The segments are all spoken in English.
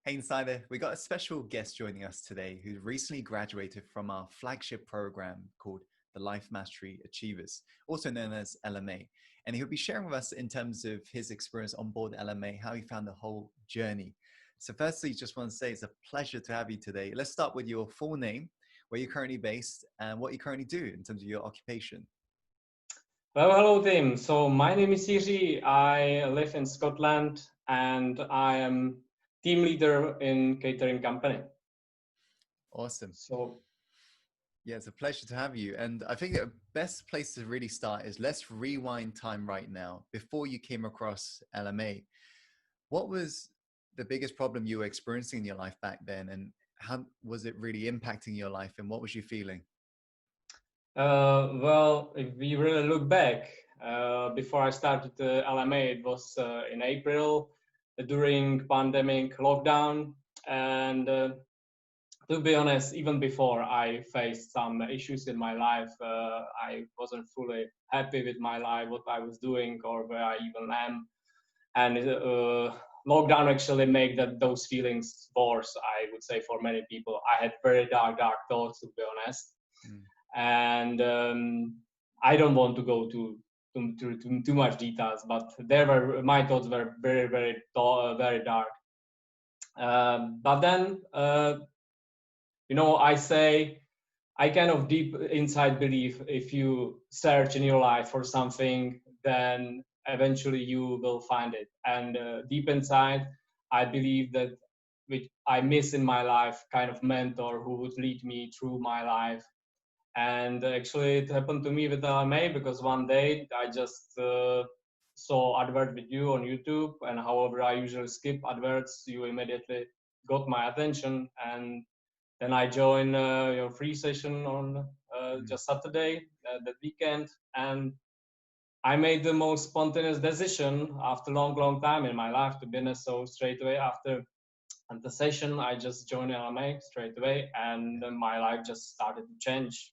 Hey Insider, we got a special guest joining us today who recently graduated from our flagship program called the Life Mastery Achievers, also known as LMA. And he'll be sharing with us in terms of his experience on board LMA, how he found the whole journey. So firstly, just want to say it's a pleasure to have you today. Let's start with your full name, where you're currently based, and what you currently do in terms of your occupation. Well, hello, Tim. So my name is Jiri. I live in Scotland and I am team leader in catering company. Awesome. So Yeah, it's a pleasure to have you. And I think the best place to really start is let's rewind time right now. Before you came across LMA, what was the biggest problem you were experiencing in your life back then? And how was it really impacting your life? And what was you feeling? well, if we really look back, before I started the LMA, it was in April during pandemic lockdown. And to be honest, even before I faced some issues in my life, I wasn't fully happy with my life, what I was doing or where I even am. And lockdown actually made those feelings worse, I would say, for many people. I had very dark thoughts, to be honest. Mm. And I don't want to go too much details, but my thoughts were very dark. But then, I kind of deep inside believe if you search in your life for something, then eventually you will find it. And deep inside, I believe that which I miss in my life, kind of mentor who would lead me through my life. And actually, it happened to me with LMA because one day I just saw advert with you on YouTube, and however I usually skip adverts, you immediately got my attention, and then I joined your free session on just Saturday, that weekend, and I made the most spontaneous decision after long time in my life, to be honest. So straight away after the session, I just joined LMA straight away, and my life just started to change.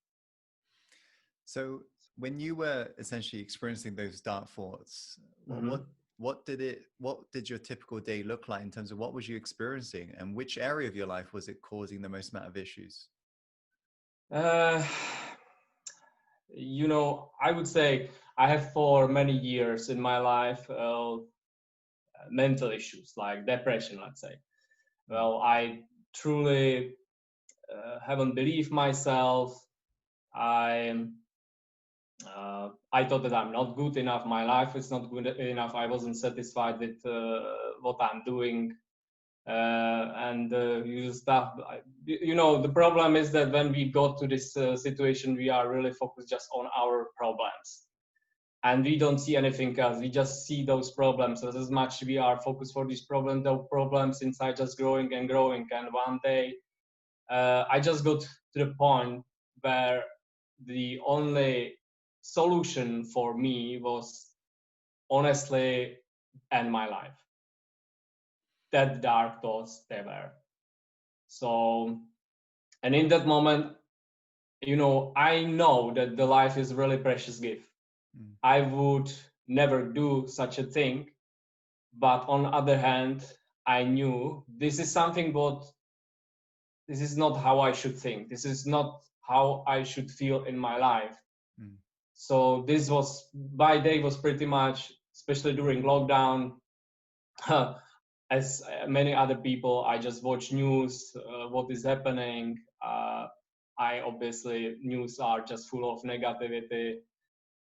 So when you were essentially experiencing those dark thoughts, Mm-hmm. what did your typical day look like in terms of what was you experiencing, and which area of your life was it causing the most amount of issues? Uh, I would say I have for many years in my life mental issues like depression, let's say. Well, I truly haven't believed myself. I thought that I'm not good enough. My life is not good enough. I wasn't satisfied with what I'm doing. And usual stuff. The problem is that when we got to this situation, we are really focused just on our problems, and we don't see anything else. We just see those problems. As much we are focused for this problem, the problems inside just growing and growing. And one day, I just got to the point where the only solution for me was honestly end my life. That dark thoughts they were. So, and in that moment, I know that the life is really precious gift. I would never do such a thing, but on the other hand, I knew this is something this is not how I should think. This is not how I should feel in my life. So this was, my day was pretty much, especially during lockdown, as many other people, I just watch news, what is happening. I obviously, news are just full of negativity.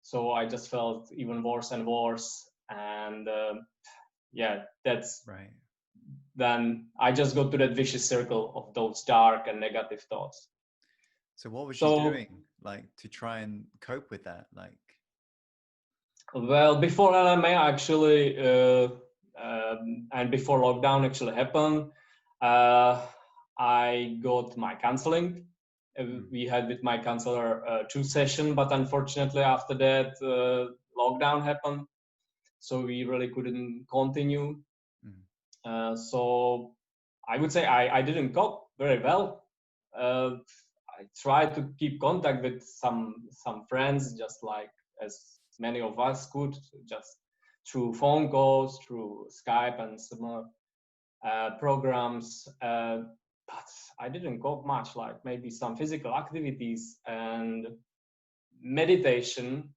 So I just felt even worse and worse. And that's Right. then I just got to that vicious circle of those dark and negative thoughts. So what was you doing like to try and cope with that? Like, well, before LMA actually, and before lockdown actually happened, I got my counseling. We had with my counselor 2 sessions, but unfortunately after that lockdown happened, so we really couldn't continue. So I would say I didn't cope very well. I tried to keep contact with some friends, just like as many of us could, just through phone calls, through Skype and similar. programs, but I didn't got much, like maybe some physical activities and meditation,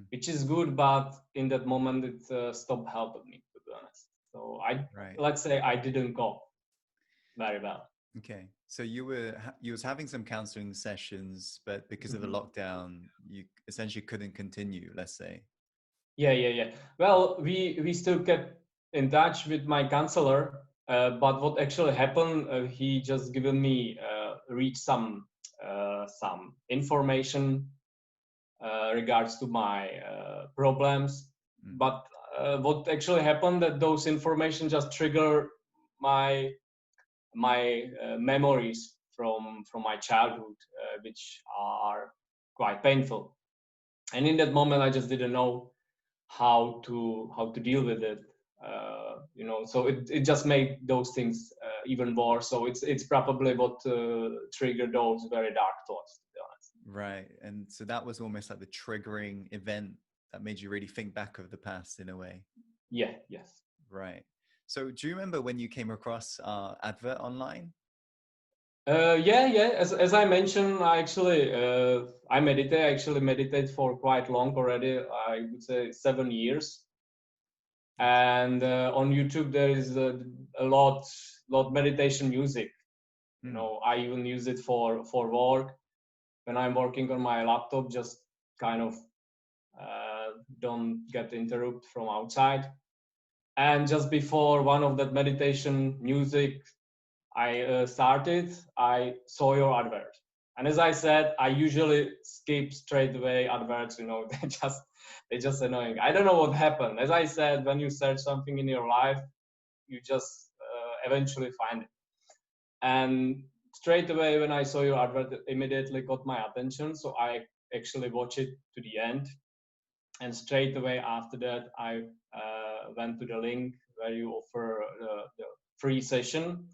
which is good, but in that moment it stopped helping me, to be honest. So Right. let's say I didn't go very well. Okay. So you was having some counseling sessions, but because of the lockdown, you essentially couldn't continue, let's say. Yeah. Well, we still kept in touch with my counselor, but what actually happened, he just given me read some information regards to my problems. But what actually happened, that those information just trigger my memories from my childhood, which are quite painful. And in that moment, I just didn't know how to deal with it. So it just made those things even worse. So it's probably what triggered those very dark thoughts, to be honest. Right. And so that was almost like the triggering event that made you really think back of the past in a way. Yeah. Yes. Right. So do you remember when you came across our advert online? Yeah. As I mentioned, I actually I meditate. I actually meditate for quite long already. I would say 7 years. And on YouTube there is a lot meditation music. I even use it for work when I'm working on my laptop. Just kind of don't get interrupted from outside. And just before one of that meditation music I started, I saw your advert. And as I said, I usually skip straight away adverts. They're just annoying. I don't know what happened. As I said, when you search something in your life, you just eventually find it. And straight away when I saw your advert, it immediately got my attention. So I actually watched it to the end. And straight away after that, I went to the link where you offer the free session.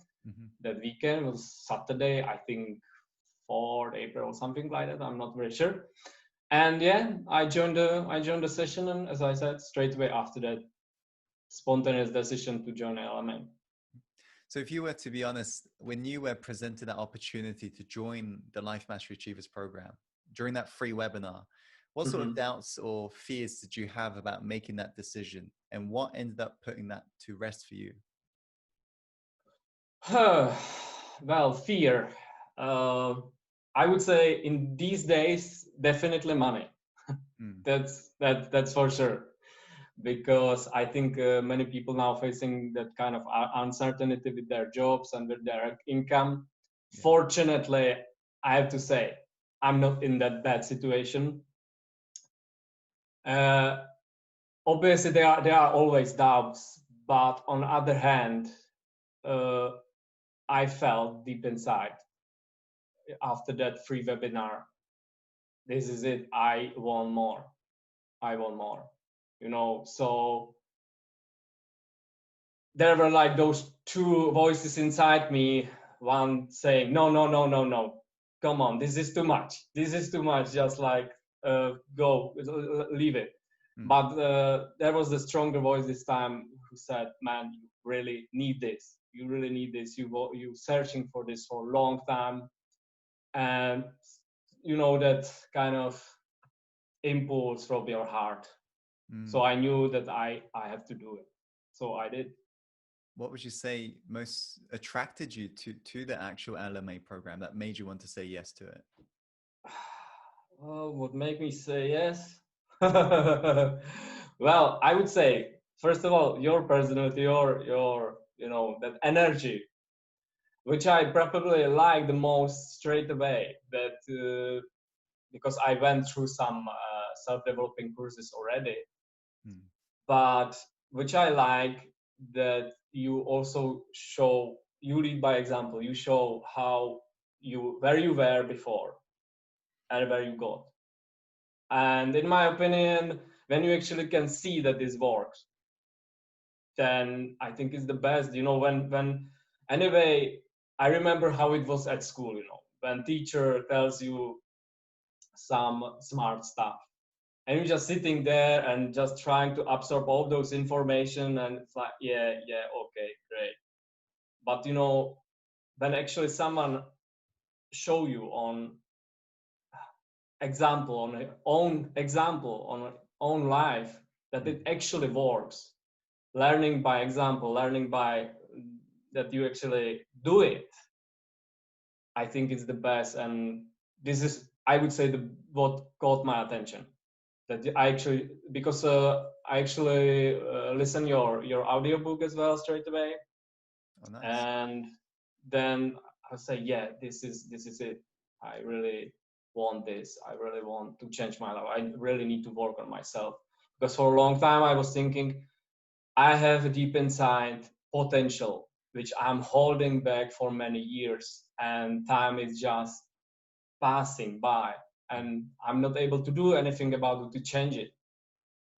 That weekend was Saturday, I think 4th April or something like that. I'm not very sure. And yeah, I joined the session, and as I said, straight away after that, spontaneous decision to join LMA. So if you were to be honest, when you were presented that opportunity to join the Life Mastery Achievers program during that free webinar, what sort of doubts or fears did you have about making that decision, and what ended up putting that to rest for you? Well, fear. I would say in these days, definitely money. That's for sure. Because I think many people now facing that kind of uncertainty with their jobs and with their income. Yeah. Fortunately, I have to say, I'm not in that bad situation. Obviously, there are always doubts, but on the other hand, I felt deep inside after that free webinar, this is it. I want more. So there were like those two voices inside me, one saying, no, come on, this is too much. Just like, go, leave it. But there was the stronger voice this time who said, man, you really need this. You searching for this for a long time. And that kind of impulse from your heart. So I knew that I have to do it. So I did. What would you say most attracted you to the actual LMA program that made you want to say yes to it? What made me say yes? Well, I would say, first of all, your personality, your that energy, which I probably like the most straight away. That because I went through some self-developing courses already, but which I like that you also show, you lead by example. You show where you were before and where you got. And in my opinion, when you actually can see that this works, then I think it's the best. When anyway, I remember how it was at school. When teacher tells you some smart stuff, and you're just sitting there and just trying to absorb all those information, and it's like, yeah, okay, great. But you know, when actually someone show you on example, on a own example, on a own life, that it actually works, learning by example, learning by that you actually do it, I think it's the best. And this is, I would say, the what caught my attention. That I actually, because I actually listen your audiobook as well straight away, Oh, nice. and then I say, yeah, this is it. I really want this. I really want to change my life. I really need to work on myself, because for a long time I was thinking I have a deep inside potential which I'm holding back for many years, and time is just passing by, and I'm not able to do anything about it to change it.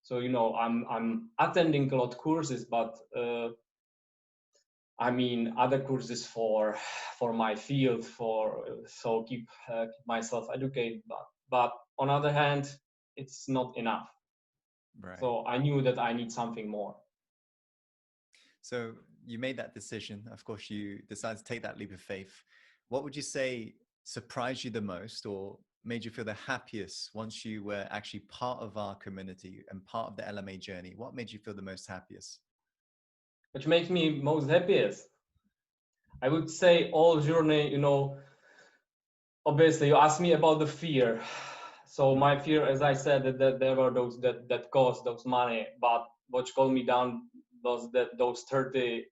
So you know, I'm attending a lot of courses, but I mean other courses for my field, for so keep myself educated. But on the other hand, it's not enough. Right. So I knew that I need something more. So you made that decision. Of course, you decided to take that leap of faith. What would you say surprised you the most or made you feel the happiest once you were actually part of our community and part of the LMA journey? What made you feel the most happiest? Which makes me most happiest, I would say, all journey. You know, obviously you asked me about the fear. So my fear, as I said, that there were those that cost those money, but what called me down was that those 30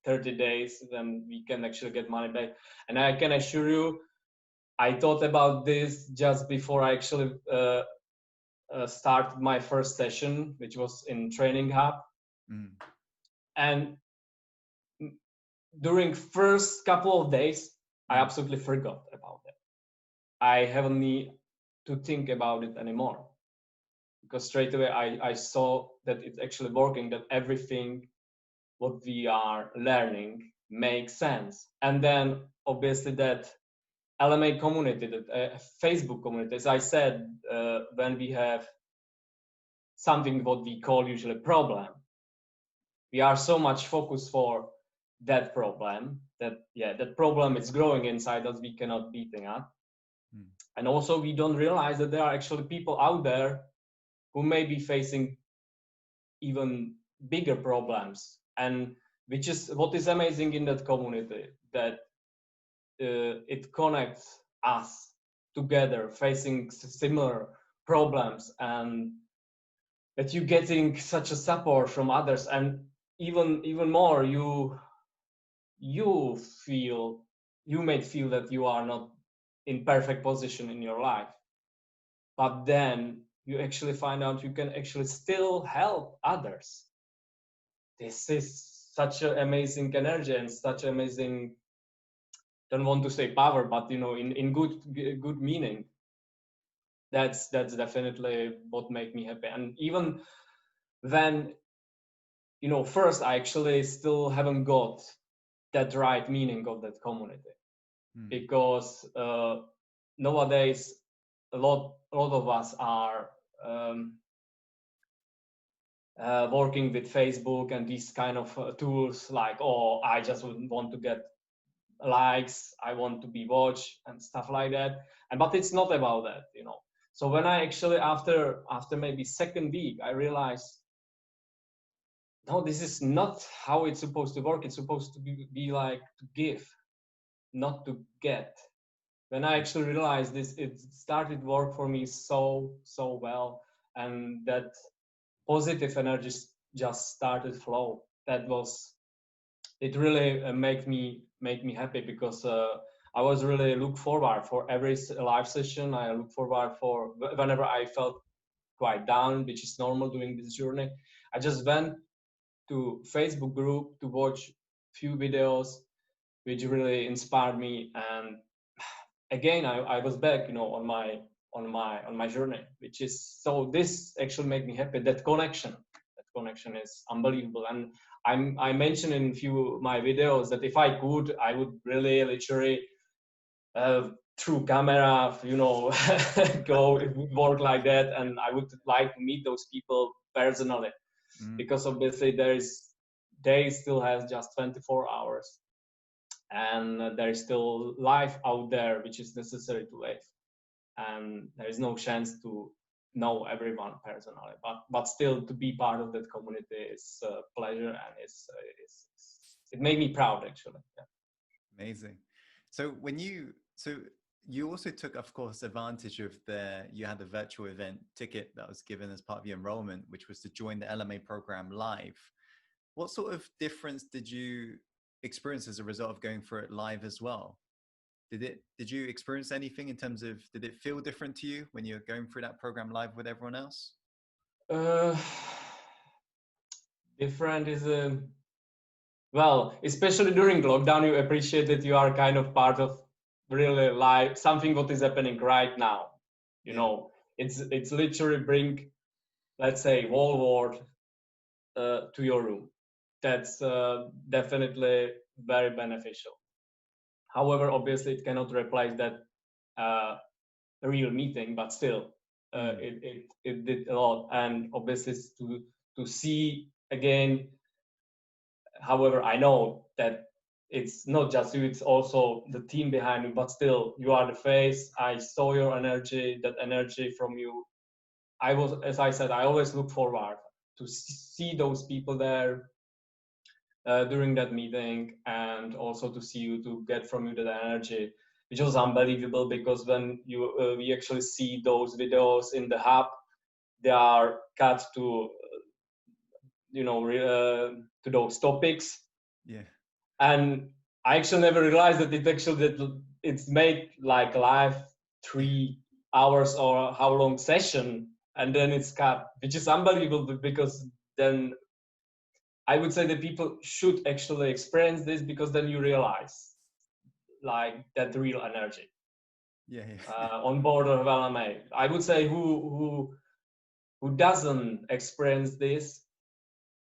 days when we can actually get money back. And I can assure you, I thought about this just before I actually started my first session, which was in Training Hub. Mm. And during first couple of days, I absolutely forgot about it. I haven't need to think about it anymore, because straight away I saw that it's actually working, that everything what we are learning makes sense. And then obviously that LMA community, that Facebook community, as I said, when we have something what we call usually problem, we are so much focused for that problem, that problem is growing inside us, we cannot beat it up. And also we don't realize that there are actually people out there who may be facing even bigger problems. And which is what is amazing in that community, that it connects us together facing similar problems, and that you're getting such a support from others. And even more, you feel, you may feel that you are not in perfect position in your life, but then you actually find out you can actually still help others. This is such an amazing energy and such amazing, don't want to say power, but you know, in good meaning. That's definitely what made me happy. And even when, you know, first I actually still haven't got that right meaning of that community, because nowadays a lot of us are working with Facebook and these kind of tools, like, oh, I just want to get likes, I want to be watched and stuff like that. And but it's not about that, you know. So when I actually, after maybe second week, I realized, no, this is not how it's supposed to work. It's supposed to be like to give, not to get. When I actually realized this, it started work for me so well, and that positive energy just started flow. That was, it really make me happy, because I was really look forward for every live session. I look forward for whenever I felt quite down, which is normal during this journey. I just went to Facebook group to watch few videos which really inspired me, and again I was back, you know, on my journey, which is, so this actually made me happy. That connection is unbelievable. And I mentioned in a few my videos that if I could, I would really literally through camera, you know, go work like that, and I would like to meet those people personally, because obviously day still has just 24 hours. and there is still life out there which is necessary to live, and there is no chance to know everyone personally, but still to be part of that community is a pleasure, and it made me proud actually. Yeah. Amazing. So you also took, of course, advantage of you had the virtual event ticket that was given as part of your enrollment, which was to join the LMA program live. What sort of difference did you experience as a result of going for it live as well? Did you experience anything in terms of, did it feel different to you when you're going through that program live with everyone else? Different is well, especially during lockdown, you appreciate that you are kind of part of really live something what is happening right now. You know, it's literally bring, let's say, whole world to your room. That's definitely very beneficial. However, obviously, it cannot replace that real meeting, but still, it did a lot. And obviously, to see again. However, I know that it's not just you, it's also the team behind you, but still, you are the face. I saw your energy, that energy from you. As I said, I always look forward to see those people there during that meeting, and also to see you, to get from you that energy, which was unbelievable, because when we actually see those videos in the hub, they are cut to, to those topics. Yeah. And I actually never realized that it's made like live 3 hours or how long session, and then it's cut, which is unbelievable, because then I would say that people should actually experience this, because then you realize like that real energy. On board of LMA. I would say who doesn't experience this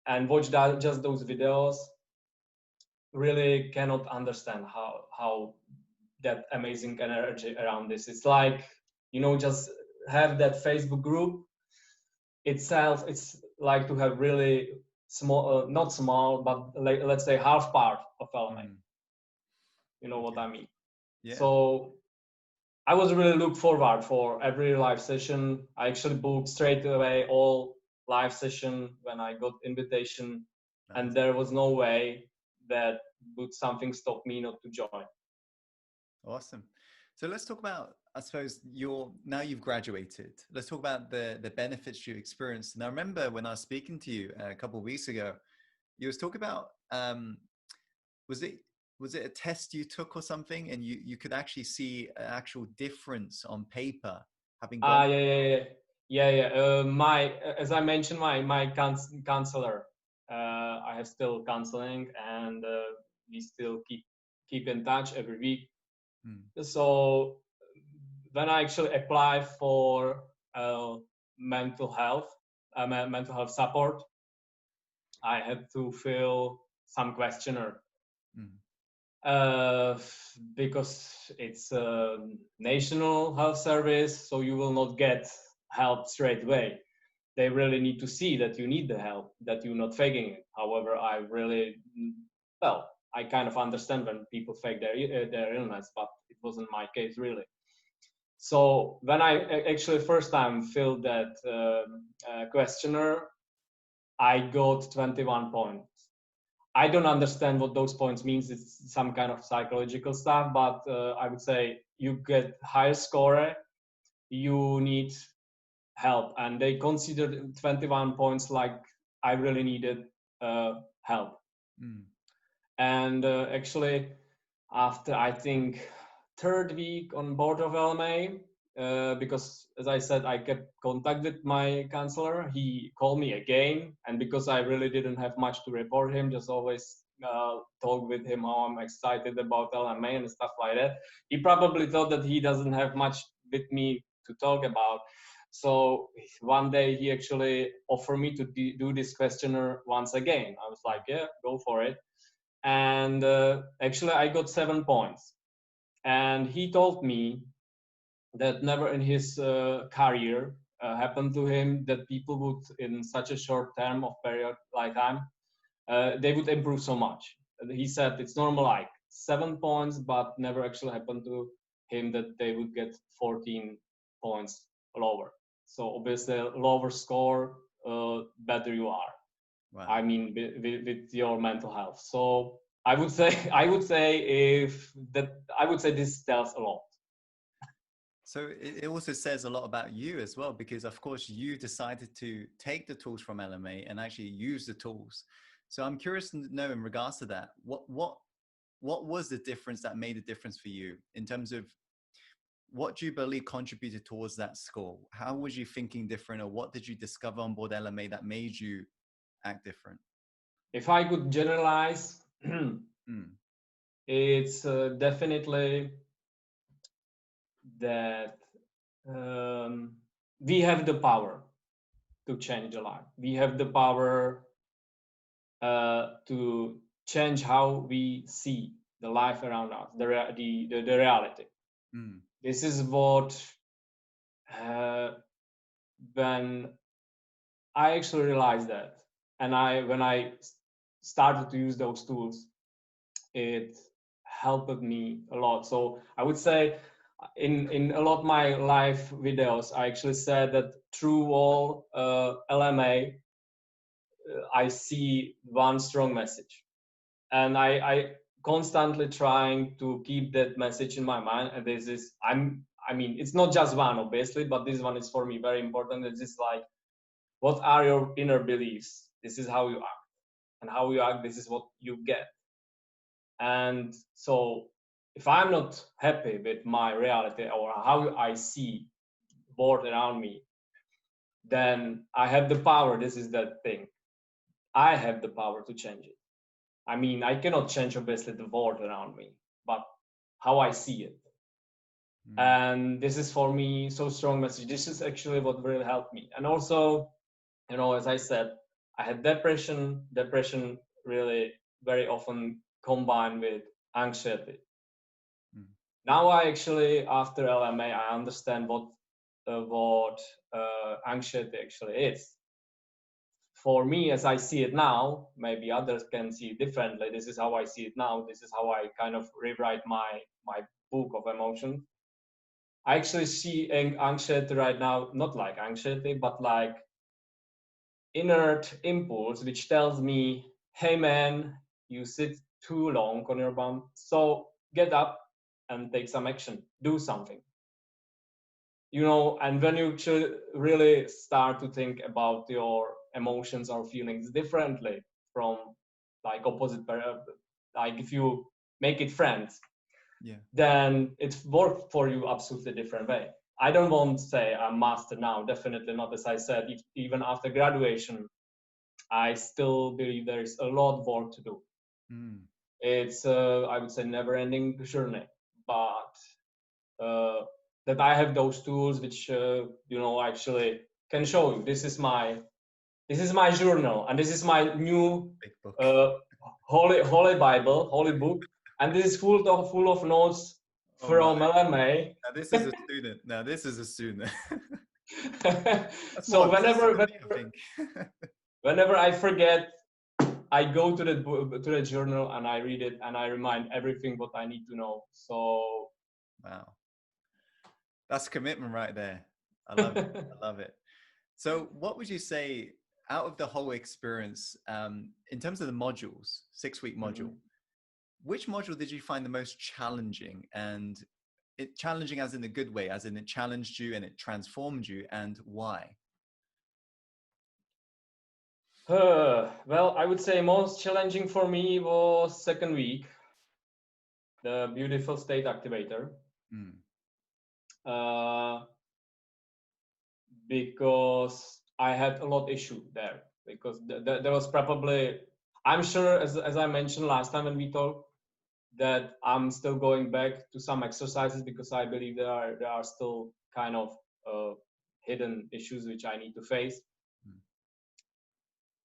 and watch just those videos really cannot understand how that amazing energy around this. It's like, just have that Facebook group itself. It's like to have really small, not small, but let's say half part of LMA. You know what I mean? Yeah. So I was really look forward for every live session. I actually booked straight away all live session when I got invitation, and there was no way that would something stop me not to join. Awesome. So let's talk about, I suppose, now you've graduated. Let's talk about the benefits you experienced. And I remember when I was speaking to you a couple of weeks ago, you was talking about, was it a test you took or something, and you could actually see an actual difference on paper having gone? As I mentioned, my counselor, I have still counseling, and we still keep in touch every week. So when I actually apply for mental health support, I had to fill some questionnaire. Because it's a national health service, so you will not get help straight away. They really need to see that you need the help, that you're not faking it. However, I kind of understand when people fake their illness, but it wasn't my case really. So when I actually first time filled that questionnaire, I got 21 points. I don't understand what those points means. It's some kind of psychological stuff, but I would say you get higher score, you need help, and they considered 21 points like I really needed help. And actually, after I think 3rd week on board of LMA, because as I said, I kept contact with my counselor. He called me again, and because I really didn't have much to report him, just always talk with him how I'm excited about LMA and stuff like that. He probably thought that he doesn't have much with me to talk about. So one day he actually offered me to do this questionnaire once again. I was like, yeah, go for it. And actually I got 7 points. And he told me that never in his career happened to him that people would, in such a short term of period like time, they would improve so much. He said it's normal, like 7 points, but never actually happened to him that they would get 14 points lower. So obviously, lower score, better you are. Wow. I mean, with your mental health. So I would say this tells a lot. So it also says a lot about you as well, because of course you decided to take the tools from LMA and actually use the tools. So I'm curious to know, in regards to that, what was the difference that made a difference for you in terms of what do you believe contributed towards that score? How was you thinking different, or what did you discover on board LMA that made you act different? If I could generalize, it's definitely that we have the power to change a life. We have the power to change how we see the life around us, the reality. This is what when I actually realized that, and when I started to use those tools, it helped me a lot. So I would say in a lot of my live videos, I actually said that through all LMA, I see one strong message, and I constantly trying to keep that message in my mind. And this is I mean, it's not just one, obviously, but this one is for me very important. It's just like, what are your inner beliefs? This is how you act, and how you act, this is what you get. And so if I'm not happy with my reality or how I see the world around me, then I have the power. This is that thing. I have the power to change it. I mean, I cannot change obviously the world around me, but how I see it. And this is for me so strong message. This is actually what really helped me. And also, you know, as I said, I had depression. Depression really very often combined with anxiety. Now I actually, after LMA, I understand what anxiety actually is. For me, as I see it now, maybe others can see it differently. This is how I see it now. This is how I kind of rewrite my book of emotions. I actually see anxiety right now, not like anxiety, but like inert impulse, which tells me, hey man, you sit too long on your bum, so get up and take some action, do something. You know, and when you should really start to think about your emotions or feelings differently from like opposite, like if you make it friends, then it's worked for you absolutely different way. I don't want to say I'm master now, definitely not. As I said, even after graduation, I still believe there is a lot of work to do. It's I would say never-ending journey, but that I have those tools which you know, actually can show you. This is my journal, and this is my new holy Bible, holy book, and this is full of notes from LMA. Now this is a student. Now this is a student. So whenever I forget, I go to the journal and I read it, and I remind everything what I need to know. So wow, that's commitment right there. I love it. I love it. So what would you say, out of the whole experience, in terms of the modules, 6-week module, which module did you find the most challenging? And it challenging as in a good way, as in it challenged you and it transformed you, and why? Well, I would say most challenging for me was second week, the beautiful state activator. Because I had a lot issue there, because there was probably, I'm sure, as I mentioned last time when we talked, that I'm still going back to some exercises because I believe there are still kind of hidden issues which I need to face.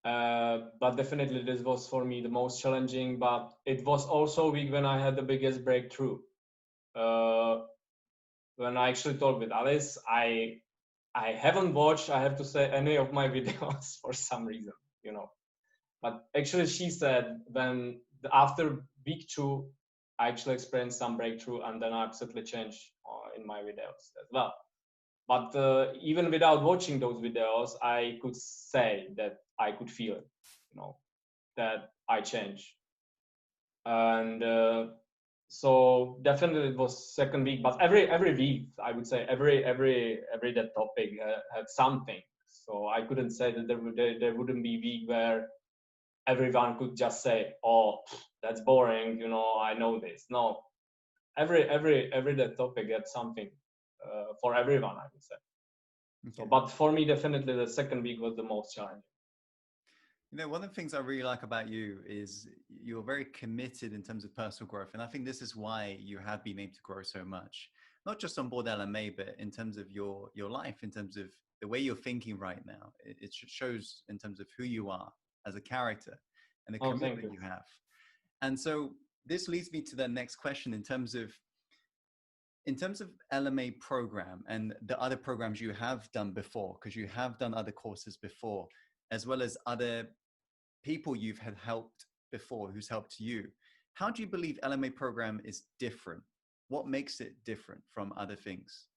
But definitely this was for me the most challenging, but it was also a week when I had the biggest breakthrough. When I actually talked with Alice, I haven't watched, I have to say, any of my videos for some reason, you know. But actually she said after week 2, I actually experienced some breakthrough, and then I absolutely changed in my videos as well. But even without watching those videos, I could say that I could feel it, that I changed. And so definitely it was second week, but every week, I would say every that topic had something. So I couldn't say that there wouldn't be a week where everyone could just say, "Oh, that's boring," I know this. No, every that topic had something for everyone, I would say. Okay. So, but for me, definitely the second week was the most challenging. One of the things I really like about you is you're very committed in terms of personal growth. And I think this is why you have been able to grow so much, not just on board LMA, but in terms of your life, in terms of the way you're thinking right now. It shows in terms of who you are as a character and the commitment you have. And so this leads me to the next question in terms of LMA program and the other programs you have done before, because you have done other courses before, as well as other people you've had helped before who's helped you. How do you believe LMA program is different? What makes it different from other things?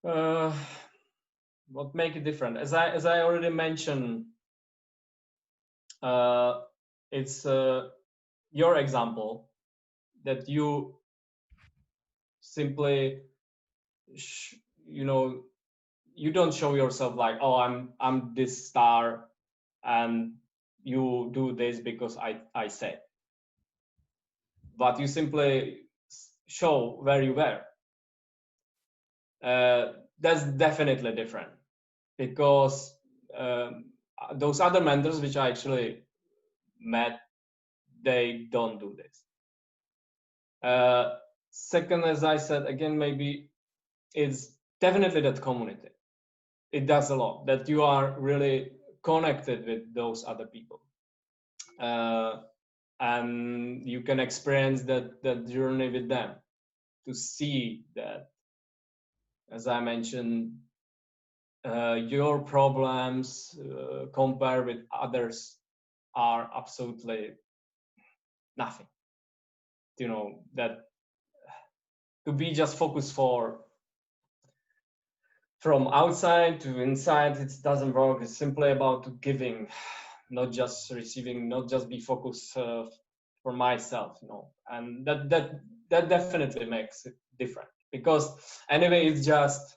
What make it different? As I already mentioned, it's your example that you simply, you don't show yourself like, oh, I'm this star and you do this because I say. But you simply show where you were. That's definitely different, because those other mentors which I actually met, they don't do this. Second, as I said, again, maybe it's definitely that community. It does a lot, that you are really connected with those other people. And you can experience that journey with them, to see that, as I mentioned, your problems compared with others are absolutely nothing. That to be just focused from outside to inside, it doesn't work. It's simply about giving, not just receiving, not just be focused for myself, and that definitely makes it different, because anyway, it's just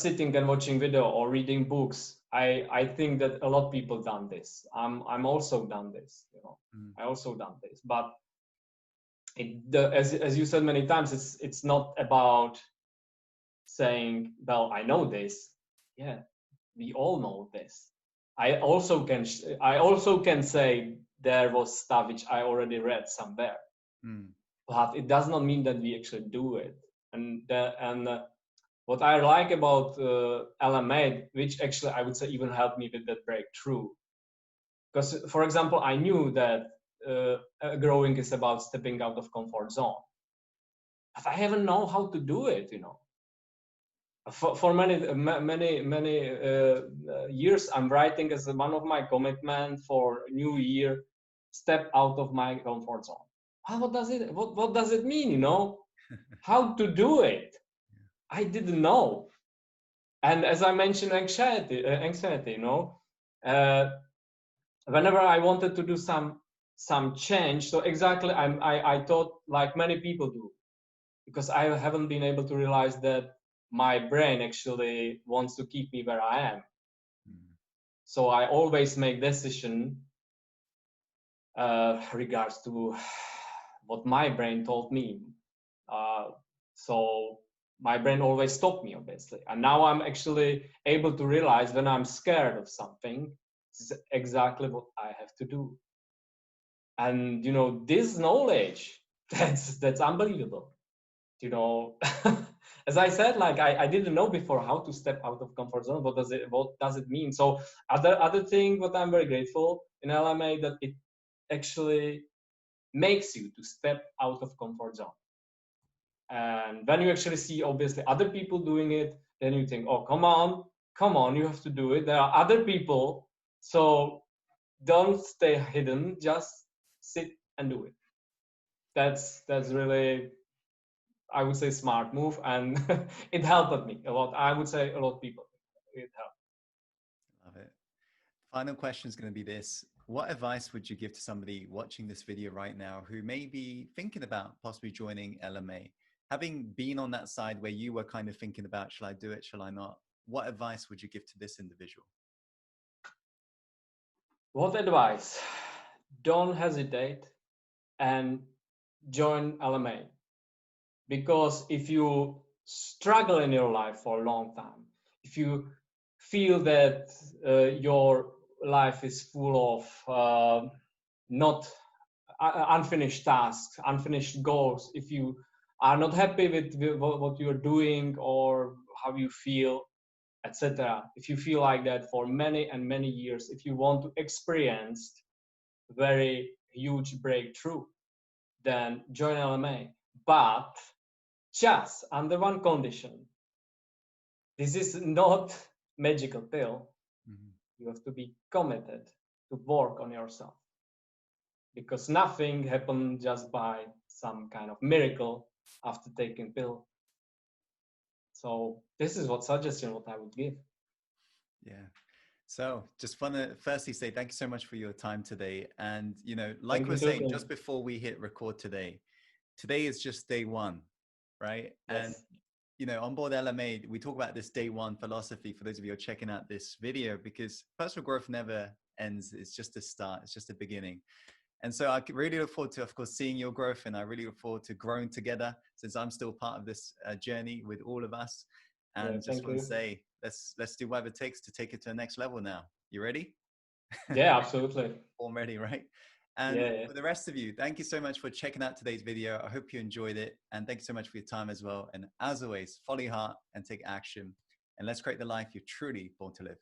sitting and watching video or reading books. I think that a lot of people done this. I'm also done this, I also done this, but as you said many times, it's not about saying, well, I know this. Yeah, we all know this. I also can say there was stuff which I already read somewhere, but it does not mean that we actually do it. And what I like about LMA, which actually I would say even helped me with that breakthrough, because for example, I knew that growing is about stepping out of comfort zone, but I haven't know how to do it. For many years, I'm writing as one of my commitment for new year, step out of my comfort zone. What does it mean? How to do it? I didn't know. And as I mentioned, anxiety. Whenever I wanted to do some change, so exactly I thought like many people do, because I haven't been able to realize that my brain actually wants to keep me where I am. So I always make decision regards to what my brain told me. So my brain always stopped me, obviously. And now I'm actually able to realize when I'm scared of something, this is exactly what I have to do. And this knowledge, that's unbelievable. As I said, like I didn't know before how to step out of comfort zone. What does it mean? So other thing, what I'm very grateful in LMA, that it actually makes you to step out of comfort zone. And when you actually see obviously other people doing it, then you think, oh, come on, you have to do it. There are other people, so don't stay hidden. Just sit and do it. That's really, I would say, smart move, and it helped me a lot. I would say a lot of people, it helped. Love it. Final question is going to be this. What advice would you give to somebody watching this video right now who may be thinking about possibly joining LMA? Having been on that side where you were kind of thinking about, shall I do it, shall I not? What advice would you give to this individual? What advice? Don't hesitate and join LMA. Because if you struggle in your life for a long time, if you feel that your life is full of not unfinished tasks, unfinished goals, if you are not happy with what you're doing or how you feel, etc., if you feel like that for many and many years, if you want to experience very huge breakthrough, then join LMA. But just under one condition. This is not magical pill. You have to be committed to work on yourself, because nothing happened just by some kind of miracle after taking pill. So this is what suggestion what I would give. Yeah. So just want to firstly say thank you so much for your time today. And, you know, like we're saying, just before we hit record today is just day one, right? Yes. And, you know, onboard LMA, we talk about this day one philosophy for those of you who are checking out this video, because personal growth never ends. It's just a start. It's just a beginning. And so I really look forward to, of course, seeing your growth. And I really look forward to growing together, since I'm still part of this journey with all of us. And Yeah, just want to say, let's do whatever it takes to take it to the next level now. You ready? Yeah, absolutely. All ready, right? And for the rest of you, thank you so much for checking out today's video. I hope you enjoyed it. And thank you so much for your time as well. And as always, follow your heart and take action. And let's create the life you're truly born to live.